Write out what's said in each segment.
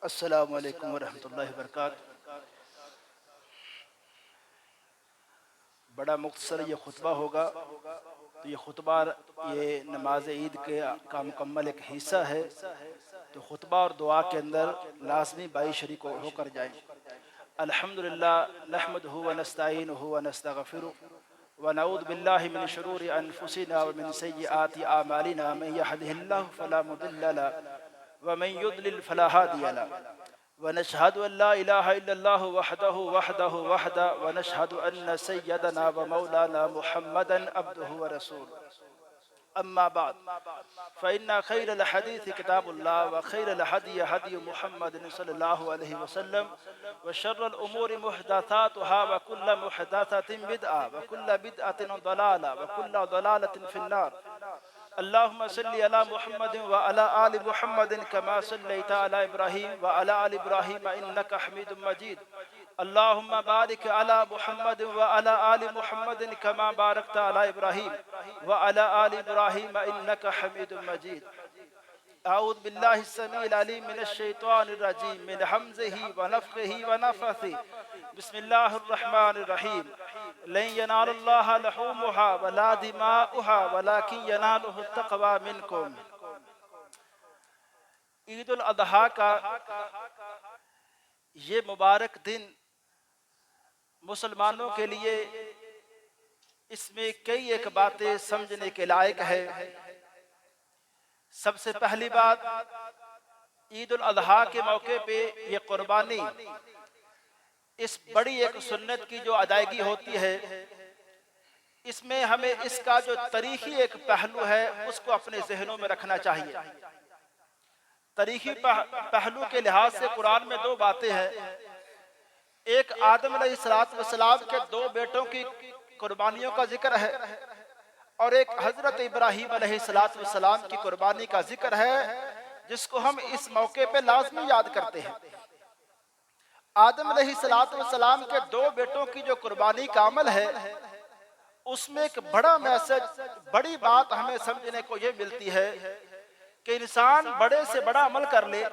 السلام علیکم ورحمۃ اللہ وبرکاتہ۔ بڑا مختصر یہ خطبہ ہوگا، تو یہ خطبہ یہ نماز عید کا مکمل ایک حصہ ہے، تو خطبہ اور دعا کے اندر لازمی بائی شریک ہو کر جائیں۔ الحمدللہ نحمدہ ونستعینہ ونستغفرہ ونعوذ باللہ من شرور انفسنا ومن سیئات اعمالنا، من یہدہ اللہ فلا مضل له ومن یضلل فلا ہادی له، ونشهد أن لا إله إلا الله وحده ونشهد أن سيدنا ومولانا محمدا عبده ورسوله، أما بعد فإن خير الحديث كتاب الله وخير الهدي هدي محمد صلى الله عليه وسلم وشر الأمور محدثاتها وكل محدثة بدعة وكل بدعة ضلالة وكل ضلالة في النار۔ اللهم صل على محمد وعلى آل محمد كما صليت على إبراهيم وعلى آل إبراهيم إنك حميد مجيد۔ اللهم بارك على محمد وعلى آل محمد كما باركت على إبراهيم وعلى آل إبراهيم إنك حميد مجيد۔ أعوذ بالله السميع العليم من الشيطان الرجيم من همزه ونفخه ونفثه، بسم الله الرحمن الرحيم۔ لن ينال الله لحومها ولا دماؤها ولكن يناله التقوى منكم۔ عید الاضحیٰ کا یہ مبارک دن مسلمانوں کے لیے اس میں کئی ایک باتیں سمجھنے کے لائق ہے۔ سب سے پہلی بات، عید الاضحیٰ کے موقع پہ یہ قربانی، اس بڑی ایک سنت کی جو ادائیگی ہوتی ہے، اس میں ہمیں اس کا جو تاریخی ایک پہلو ہے اس کو اپنے ذہنوں میں رکھنا چاہیے۔ تاریخی پہلو کے لحاظ سے قرآن میں دو باتیں ہیں، ایک آدم علیہ السلام کے دو بیٹوں کی قربانیوں کا ذکر ہے، اور ایک حضرت ابراہیم علیہ السلام کی قربانی کا ذکر ہے، جس کو ہم اس موقع پہ لازمی یاد کرتے ہیں۔ آدم علیہ السلام کے دو بیٹوں کی جو قربانی کا عمل ہے، اس میں ایک بڑا میسج، بڑی بات ہمیں سمجھنے کو یہ ملتی ہے کہ انسان بڑے سے بڑا عمل کر لے،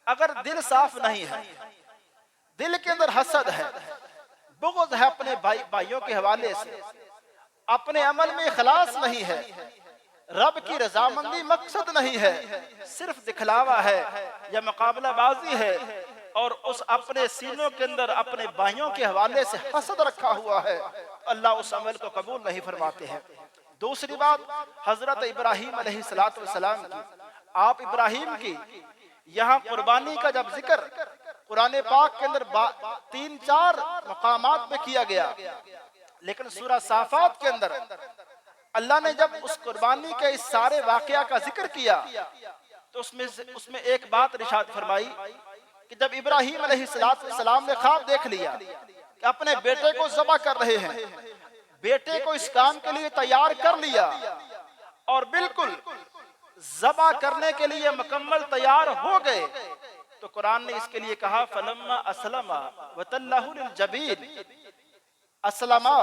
اگر دل صاف نہیں ہے، دل کے اندر حسد ہے، بغض ہے اپنے بھائیوں کے حوالے سے، اپنے عمل میں اخلاص نہیں ہے، رب کی رضامندی مقصد نہیں ہے، صرف دکھلاوا ہے یا مقابلہ بازی ہے، اور اس اپنے سینوں کے اندر اپنے بھائیوں کے حوالے سے حسد رکھا ہوا ہے، اللہ اس عمل کو قبول نہیں فرماتے ہیں۔ دوسری بات، حضرت ابراہیم علیہ السلام کی، آپ ابراہیم کی یہاں قربانی کا جب ذکر قرآن پاک کے اندر 3-4 مقامات پہ کیا گیا، لیکن سورہ صافات کے اندر اللہ نے جب اس قربانی کے اس سارے واقعہ کا ذکر کیا تو اس میں ایک بات ارشاد فرمائی کہ جب ابراہیم علیہ السلام نے خواب دیکھ لیا کہ اپنے بیٹے کو ذبح کر رہے ہیں، بیٹے کو اس کام کے لیے تیار کر لیا اور بالکل ذبح کرنے کے لیے مکمل تیار ہو گئے، تو قرآن نے اس کے لیے کہا فَلَمَّا أَسْلَمَا وَتَلَّهُ لِلْجَبِينِ، اسلما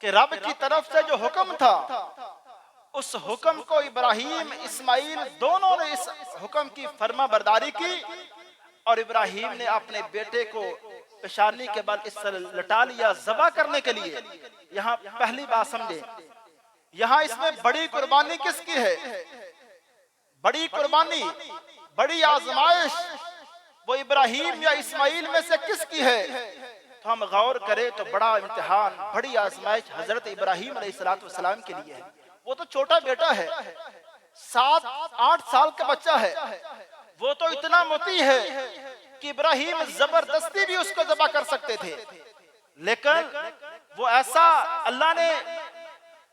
کہ رب کی طرف سے جو حکم تھا، اس حکم کو ابراہیم اسماعیل دونوں نے اس حکم کی فرما برداری کی، اور ابراہیم نے اپنے بیٹے کو پیشانی کے بل اس سے لٹا لیا ذبح کرنے کے لیے۔ یہاں پہلی بات سمجھیں، یہاں اس میں بڑی قربانی کس کی ہے؟ بڑی قربانی، بڑی آزمائش وہ ابراہیم یا اسماعیل میں سے کس کی ہے؟ تو ہم غور کریں تو بڑا امتحان، بڑی آزمائش حضرت ابراہیم علیہ السلام کے لیے ہے۔ وہ تو چھوٹا بیٹا ہے، 7-8 سال کا بچہ ہے، وہ تو اتنا مطیع ہے کہ ابراہیم زبردستی بھی اس کو ذبح کر سکتے تھے، لیکن وہ ایسا اللہ نے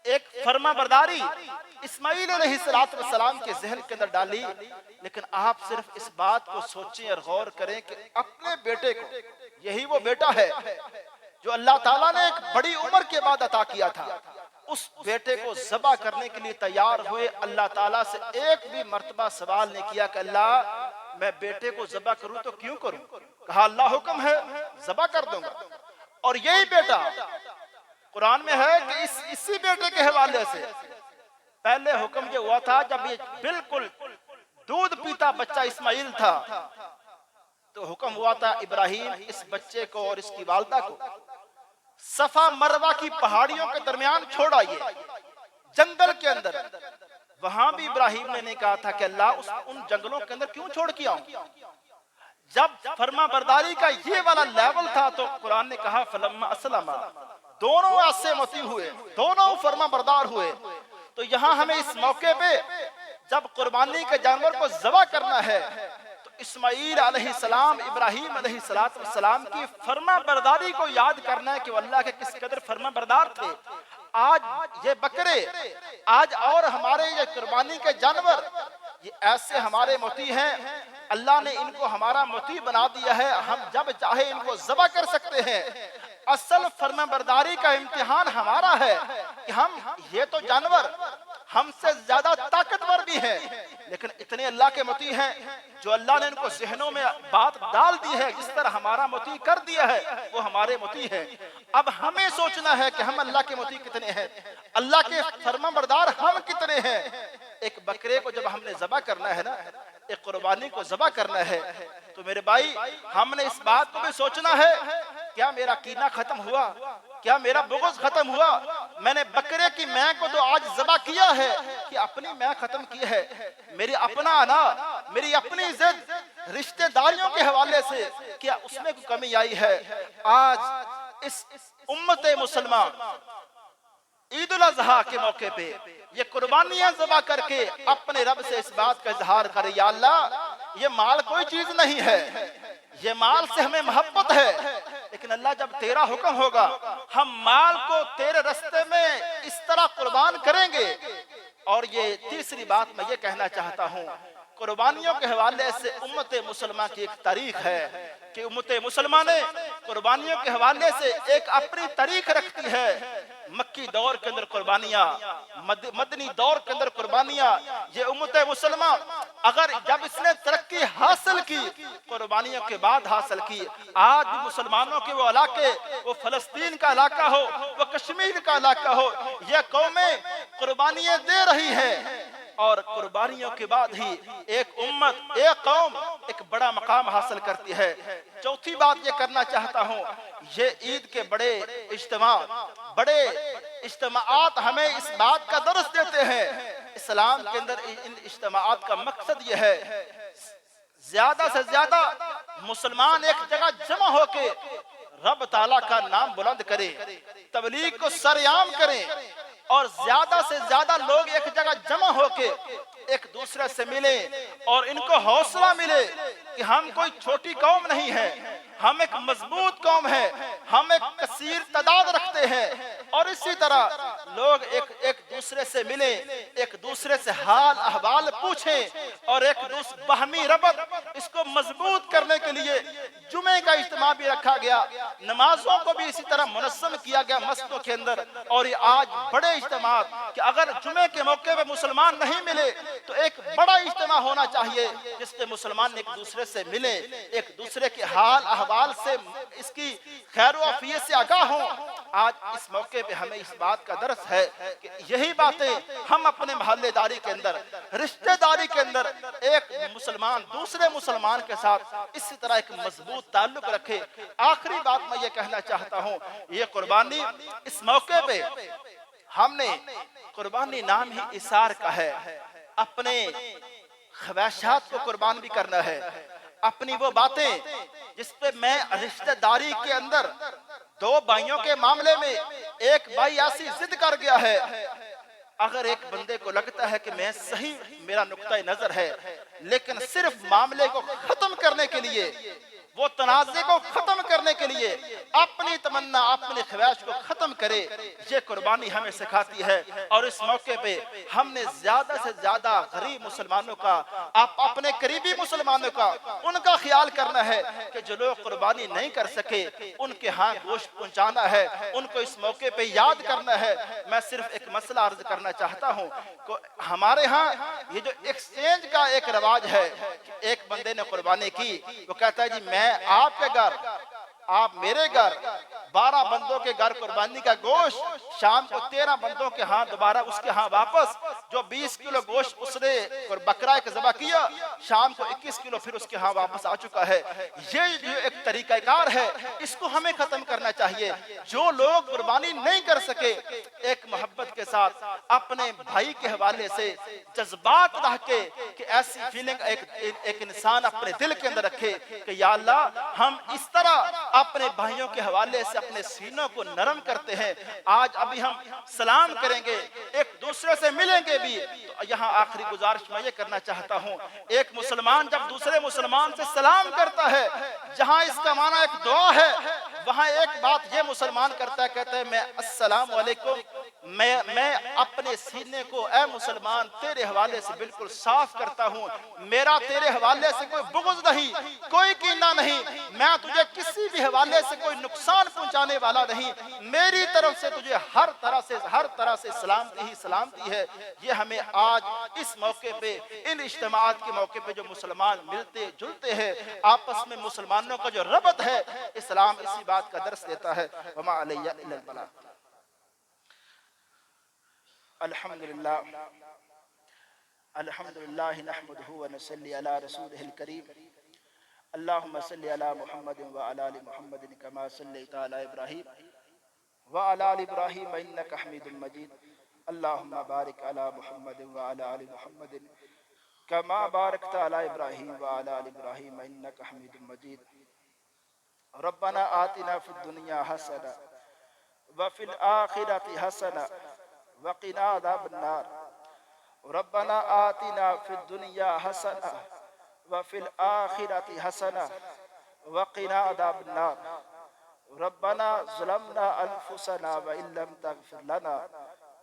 ایک فرما برداری اسماعیل علیہ السلام کے ذہن کے اندر ڈالی۔ لیکن آپ صرف اس بات کو سوچیں اور غور کریں کہ اپنے بیٹے کو، یہی وہ بیٹا ہے جو اللہ تعالیٰ نے ایک بڑی عمر کے بعد عطا کیا تھا، اس بیٹے کو ذبح کرنے کے لیے تیار ہوئے، اللہ تعالیٰ سے ایک بھی مرتبہ سوال نہیں کیا کہ اللہ میں بیٹے کو ذبح کروں تو کیوں کروں؟ کہا اللہ حکم ہے ذبح کر دوں گا۔ اور یہی بیٹا قرآن میں ہے کہ اسی بیٹے کے حوالے سے پہلے حکم یہ ہوا تھا جب یہ بالکل دودھ پیتا بچہ اسماعیل تھا، تو حکم ہوا تھا ابراہیم اس بچے کو اور اس کی والدہ کو صفا مروہ کی پہاڑیوں کے درمیان چھوڑ آئیے، جنگل کے اندر۔ وہاں بھی ابراہیم نے نہیں کہا تھا کہ اللہ ان جنگلوں کے اندر کیوں چھوڑ کے آؤں؟ جب فرما برداری کا یہ والا لیول تھا تو قرآن نے کہا فلما اسلم، دونوں ایسے مطیع ہوئے، دونوں فرما بردار ہوئے۔ تو یہاں ہمیں اس موقع پہ جب قربانی کے جانور کو ذبح کرنا ہے تو اسماعیل علیہ السلام، ابراہیم علیہ السلام کی فرما برداری کو یاد کرنا ہے کہ وہ اللہ کے کس قدر فرما بردار تھے۔ آج یہ بکرے، آج اور ہمارے یہ قربانی کے جانور، یہ ایسے ہمارے مطیع ہیں، اللہ نے ان کو ہمارا مطیع بنا دیا ہے، ہم جب چاہے ان کو ذبح کر سکتے ہیں۔ اصل فرما برداری کا امتحان ہمارا ہے کہ ہم، یہ تو جانور ہم سے زیادہ طاقتور بھی ہیں لیکن اتنے اللہ کے مطیع ہیں، جو اللہ نے ان کو ذہنوں میں بات ڈال دی ہے، جس طرح ہمارا مطیع کر دیا ہے وہ ہمارے مطیع ہیں۔ اب ہمیں سوچنا ہے کہ ہم اللہ کے مطیع کتنے ہیں، اللہ کے فرما بردار ہم کتنے ہیں۔ ایک بکرے کو جب ہم نے ذبح کرنا ہے نا، ایک قربانی کو ذبح کرنا ہے تو میرے بھائی ہم نے اس بات کو بھی سوچنا ہے، کیا میرا کینہ ختم ہوا؟ کیا میرا بغض ختم ہوا؟ میں نے بکرے کی میں کو تو آج ذبح کیا ہے کہ اپنی میں ختم کی ہے؟ میری اپنا انا، میری اپنی ضد، رشتہ داریوں کے حوالے سے کیا اس میں کوئی کمی آئی ہے؟ آج اس امت مسلمہ عید الاضحیٰ کے موقع پہ یہ قربانیاں ذبح کر کے اپنے رب سے اس بات کا اظہار کرے، یا اللہ یہ مال کوئی چیز نہیں ہے، یہ مال سے ہمیں محبت ہے، لیکن اللہ جب تیرا حکم ہوگا ہم مال کو تیرے رستے میں اس طرح قربان کریں گے۔ اور یہ تیسری بات میں یہ کہنا چاہتا ہوں، قربانیوں کے حوالے سے امت مسلمہ کی ایک تاریخ ہے کہ امت مسلمہ نے قربانیوں کے حوالے سے ایک اپنی تاریخ رکھتی ہے۔ مکی دور کے اندر قربانیاں، مدنی دور کے اندر قربانیاں، یہ امت مسلمہ اگر جب اس نے ترقی حاصل کی قربانیوں کے بعد حاصل کی، آج بھی مسلمانوں کے وہ علاقے، وہ فلسطین کا علاقہ ہو، وہ کشمیر کا علاقہ ہو، یہ قومیں قربانیاں دے رہی ہیں، اور قربانیوں کے بعد ہی ایک امت، ایک قوم ایک بڑا مقام حاصل کرتی ہے۔ چوتھی بات یہ کرنا چاہتا ہوں، یہ عید کے بڑے اجتماعات ہمیں اس بات کا درس دیتے ہیں۔ اسلام کے اندر ان اجتماعات کا مقصد یہ ہے زیادہ سے زیادہ مسلمان ایک جگہ جمع ہو کے رب تعالیٰ کا نام بلند کریں، تبلیغ کو سرعام کریں، اور زیادہ سے زیادہ لوگ ایک جگہ جمع ہو کے ایک دوسرے سے ملیں اور ان کو حوصلہ ملے کہ ہم کوئی چھوٹی قوم نہیں ہے، ہم ایک مضبوط قوم ہے، ہم ایک کثیر تعداد رکھتے ہیں، اور اسی طرح لوگ ایک دوسرے سے ملیں، ایک دوسرے سے حال احوال پوچھیں، اور ایک دوسرے باہمی ربط اس کو مضبوط کرنے کے لیے جمعے کا اجتماع بھی رکھا گیا، نمازوں کو بھی اسی طرح منظم کیا گیا مسجدوں کے اندر۔ اور یہ آج بڑے اجتماعات کہ اگر جمعے کے موقع پہ مسلمان نہیں ملے تو ایک بڑا اجتماع ہونا چاہیے جس میں مسلمان ایک دوسرے سے ملے، ایک دوسرے کے حال احوال سے، اس کی خیر و عافیت سے آگاہ ہوں۔ آج اس موقع پہ ہمیں اس بات کا درس ہے کہ یہی باتیں ہم اپنے محلے داری کے اندر، رشتہ داری کے اندر ایک مسلمان دوسرے مسلمان کے ساتھ اسی طرح ایک مضبوط تعلق رکھے۔ آخری بات میں یہ کہنا چاہتا ہوں، یہ قربانی اس موقع پہ ہم نے قربانی نام ہی اثار کا ہے، اپنے خواہشات کو قربان بھی کرنا ہے، اپنی وہ باتیں جس پہ میں رشتہ داری کے اندر دو بھائیوں کے معاملے میں ایک بھائی ایسی ضد کر گیا ہے، اگر ایک بندے کو لگتا ہے کہ میں صحیح، میرا نقطہ نظر ہے، لیکن صرف معاملے کو ختم کرنے کے لیے، وہ تنازع کو ختم کرنے کے لیے اپنی تمنا، اپنی خواہش کو ختم کرے، یہ قربانی ہمیں سکھاتی ہے۔ اور اس موقع پہ ہم نے زیادہ سے زیادہ غریب مسلمانوں کا، اپنے قریبی مسلمانوں کا، ان کا خیال کرنا ہے کہ جو لوگ قربانی نہیں کر سکے ان کے ہاں گوشت پہنچانا ہے، ان کو اس موقع پہ یاد کرنا ہے۔ میں صرف ایک مسئلہ عرض کرنا چاہتا ہوں، ہمارے ہاں یہ جو ایکسچینج کا ایک رواج ہے، ایک بندے نے قربانی کی، وہ کہتا ہے جی میں آپ کے گھر، آپ میرے گھر، 12 بندوں کے گھر قربانی کا گوشت، شام کو 13 بندوں کے ہاں دوبارہ اس کے ہاں واپس، جو 20 کلو گوشت اس نے بکرا ایک ذبح کیا، شام کو 21 کلو پھر اس کے ہاں واپس آ چکا ہے۔ یہ جو ایک طریقہ کار ہے، اس کو ہمیں ختم کرنا چاہیے۔ جو لوگ قربانی نہیں کر سکے، ایک محبت کے ساتھ اپنے بھائی کے حوالے سے جذبات رہ کے، کہ ایسی فیلنگ ایک انسان اپنے دل کے اندر رکھے کہ یا اللہ ہم اس طرح اپنے بھائیوں کے حوالے سے اپنے سینوں کو نرم کرتے ہیں۔ آج ابھی ہم سلام کریں گے، ایک دوسرے سے ملیں گے بھی، تو یہاں آخری گزارش میں یہ کرنا چاہتا ہوں، ایک مسلمان جب دوسرے مسلمان سے سلام کرتا ہے، جہاں اس کا معنی ایک دعا ہے، وہاں ایک بات یہ مسلمان کرتا ہے، کہتا ہے میں السلام علیکم، میں اپنے سینے کو اے مسلمان تیرے حوالے سے بالکل صاف کرتا ہوں، میرا تیرے حوالے سے کوئی بغض نہیں، کوئی کینہ نہیں، میں تجھے کسی بھی حوالے سے کوئی نقصان پہنچانے والا نہیں، میری طرف سے تجھے ہر طرح سے سلامتی ہی سلامتی ہے۔ یہ ہمیں آج اس موقع پہ، ان اجتماعات کے موقع پہ جو مسلمان ملتے جلتے ہیں، آپس میں مسلمانوں کا جو ربط ہے، اسلام اسی بات کا درس دیتا ہے۔ وما علیہ الا البلاغ۔ الحمدللہ الحمدللہ نحمدہ ونصلی علی رسولہ الکریم، اللہم صلی علی محمد وعلی آل محمد کما صلیت علی ابراہیم وعلی آل ابراہیم انک حمید مجید، اللہم بارک علی محمد وعلی آل محمد کما بارکت علی ابراہیم وعلی آل ابراہیم انک حمید مجید۔ ربنا آتنا فی الدنیا حسنہ وفی الآخرۃ حسنہ وقنا عذاب النار۔ ربنا آتنا فی الدنیا حسنہ وفی الآخرۃ حسنہ وقنا عذاب النار۔ ربنا ظلمنا انفسنا وان لم تغفر لنا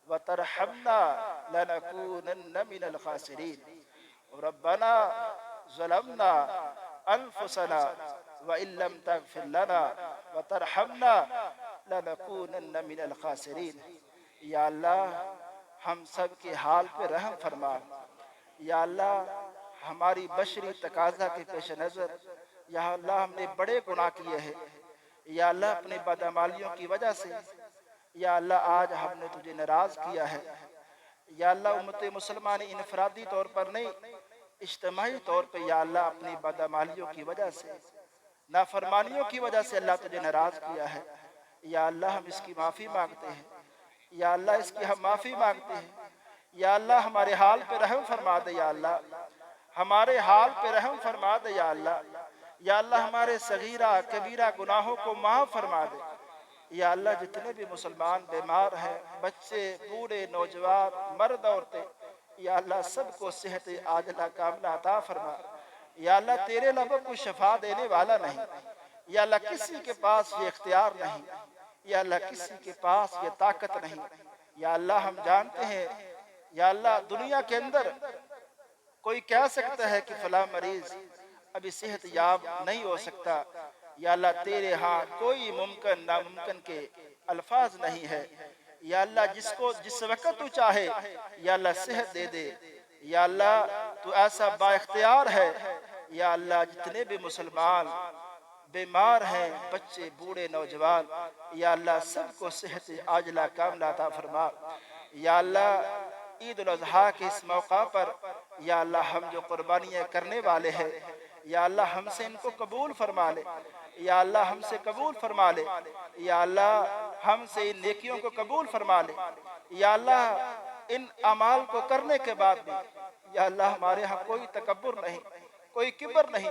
وترحمنا لنکونن من الخاسرین۔ ربنا ظلمنا انفسنا وان لم تغفر لنا وترحمنا لنکونن من الخاسرین۔ یا اللہ ہم سب کے حال پہ رحم فرما، یا اللہ ہماری بشری تقاضا کے پیش نظر یا اللہ ہم نے بڑے گناہ کیے ہیں، یا اللہ اپنے بدعمالیوں کی وجہ سے، یا اللہ آج ہم نے تجھے ناراض کیا ہے، یا اللہ امت مسلمان انفرادی طور پر نہیں اجتماعی طور پہ یا اللہ اپنی بدعمالیوں کی وجہ سے، نافرمانیوں کی وجہ سے اللہ تجھے ناراض کیا ہے، یا اللہ ہم اس کی معافی مانگتے ہیں، یا اللہ اس کی ہم معافی مانگتے ہیں، یا اللہ ہمارے حال پہ رحم فرما دے، یا اللہ ہمارے حال پہ رحم فرما دے، یا اللہ یا اللہ ہمارے صغیرہ کبیرہ گناہوں کو معاف فرما دے، یا اللہ جتنے بھی مسلمان بیمار ہیں، بچے بوڑھے نوجوان مرد عورتیں، یا اللہ سب کو صحت عاجلہ کاملہ عطا فرما، یا اللہ تیرے علاوہ کوئی شفا دینے والا نہیں، یا اللہ کسی کے پاس یہ اختیار نہیں، یا اللہ کسی کے پاس یہ طاقت نہیں، یا اللہ ہم جانتے ہیں یا اللہ دنیا کے اندر کوئی کہہ سکتا ہے کہ فلاں مریض ابھی صحت یاب نہیں ہو سکتا، یا اللہ تیرے ہاں کوئی ممکن ناممکن کے الفاظ نہیں ہے، یا اللہ جس وقت تو چاہے یا اللہ صحت دے دے، یا اللہ تو ایسا با اختیار ہے، یا اللہ جتنے بھی مسلمان بیمار ہیں بچے بوڑھے نوجوان، یا اللہ سب کو صحت عاجلہ کاملہ عطا فرما، یا اللہ عید الاضحیٰ کے اس موقع پر یا اللہ ہم جو قربانیاں کرنے والے ہیں یا اللہ ہم سے ان کو قبول فرما لے، یا اللہ ہم سے قبول فرما لے، یا اللہ ہم سے ان نیکیوں کو قبول فرما لے، یا اللہ ان اعمال کو کرنے کے بعد بھی یا اللہ ہمارے ہاں کوئی تکبر نہیں، کوئی کبر نہیں،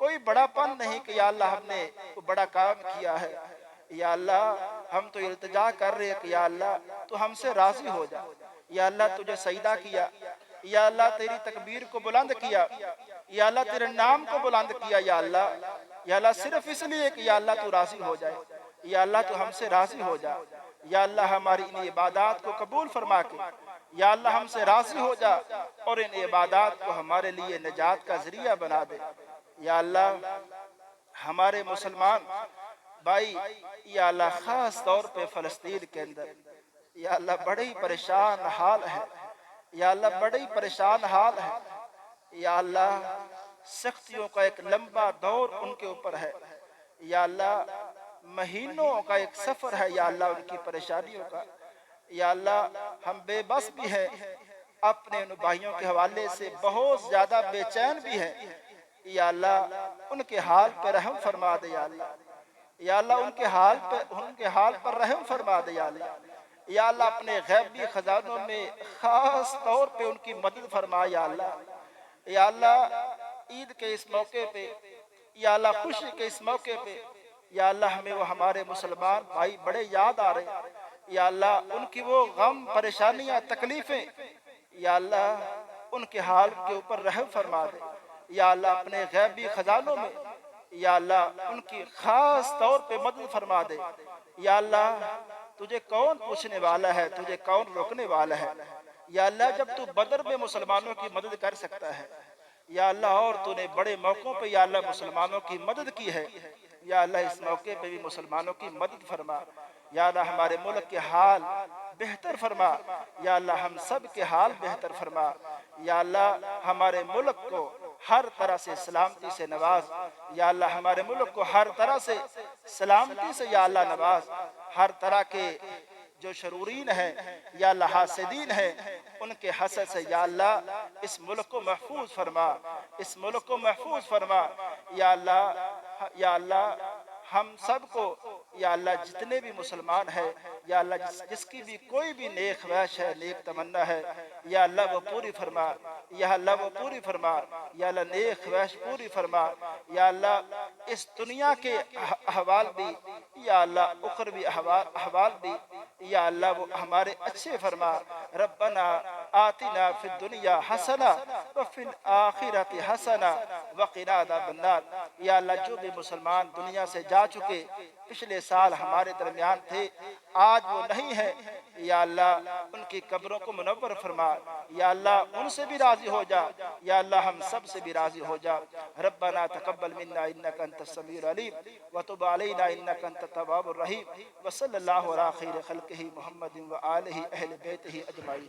کوئی بڑا پن نہیں کہ یا اللہ ہم نے کوئی بڑا کام کیا ہے، یا اللہ ہم تو التجا کر رہے ہیں کہ یا اللہ تو ہم سے راضی ہو جا، یا اللہ تجھے سجدہ کیا، یا اللہ تیری تکبیر کو بلند کیا، یا اللہ تیرے نام کو بلند کیا، یا اللہ صرف اس لیے کہ یا اللہ تو راضی ہو جائے، یا اللہ تو ہم سے راضی ہو جا، یا اللہ ہماری ان عبادات کو قبول فرما کے یا اللہ ہم سے راضی ہو جا اور ان عبادات کو ہمارے لیے نجات کا ذریعہ بنا دے، یا اللہ ہمارے مسلمان بھائی یا اللہ خاص طور پہ فلسطین کے اندر یا اللہ بڑی پریشان حال ہے، یا اللہ بڑی پریشان حال ہے، یا اللہ سختیوں کا ایک لمبا دور ان کے اوپر ہے، یا اللہ مہینوں کا ایک سفر ہے یا اللہ ان کی پریشانیوں کا۔ یا اللہ ہم بے بس بھی ہیں، اپنے ان بھائیوں کے حوالے سے بہت زیادہ بے چین بھی ہیں۔ یا اللہ ان کے حال پہ رحم فرما دے یا اللہ۔ یا اللہ ان کے حال پر رحم فرما دے یا اللہ۔ یا اللہ اپنے غیبی خزانوں میں خاص طور پہ ان کی مدد فرما یا اللہ۔ یا اللہ عید کے اس موقع پہ، یا اللہ خوشی کے اس موقع پہ، یا اللہ ہمیں وہ ہمارے مسلمان بھائی بڑے یاد آ رہے ہیں۔ یا اللہ ان کی وہ غم، پریشانیاں، تکلیفیں، یا اللہ ان کے حال کے اوپر رحم فرما دے۔ یا اللہ اپنے غیبی خزانوں میں، یا اللہ ان کی خاص طور پہ مدد فرما دے۔ یا اللہ تجھے کون پوچھنے والا ہے، تجھے کون روکنے والا ہے؟ یا اللہ جب تو بدر میں مسلمانوں کی مدد کر سکتا ہے، یا اللہ اور تو نے بڑے موقعوں پہ یا اللہ مسلمانوں کی مدد کی ہے، یا اللہ اس موقع پہ بھی مسلمانوں کی مدد فرما۔ یا اللہ ہمارے ملک کے حال بہتر فرما، یا اللہ ہم سب کے حال بہتر فرما۔ یا اللہ ہمارے ملک کو ہر طرح سے سلامتی سے نواز۔ یا اللہ ہمارے ملک کو ہر طرح سے سلامتی سے یا اللہ نواز۔ ہر طرح کے جو شرورین ہیں یا اللہ حاسدین ہیں، ان کے حسد سے یا اللہ اس ملک کو محفوظ فرما، اس ملک کو محفوظ فرما۔ یا اللہ ہم سب کو یا اللہ جتنے بھی مسلمان ہیں، یا اللہ جس کی بھی کوئی بھی نیک خواہش ہے، نیک تمنا ہے، یا اللہ وہ پوری فرما، یا اللہ وہ پوری فرما، یا اللہ نیک خواہش پوری فرما۔ یا اللہ اس دنیا کے احوال بھی، یا اللہ اخروی احوال بھی، یا اللہ وہ ہمارے اچھے فرما۔ ربنا آتنا فی الدنیا حسنہ وفی الآخرۃ حسنہ وقنا عذاب النار۔ یا اللہ جو بھی مسلمان دنیا سے جا چکے، پچھلے سال ہمارے درمیان تھے، آج وہ نہیں ہے، یا اللہ ان کی قبروں کو منور فرما۔ یا اللہ ان سے بھی راضی ہو جا، یا اللہ ہم سب سے بھی راضی ہو جا۔ ربنا تقبل منا انک انت السمیع العلیم وتب علینا انک انت التواب الرحیم، وصلی اللہ علی خیر خلقہ محمد وآلہ اہل بیتہ اجمعین۔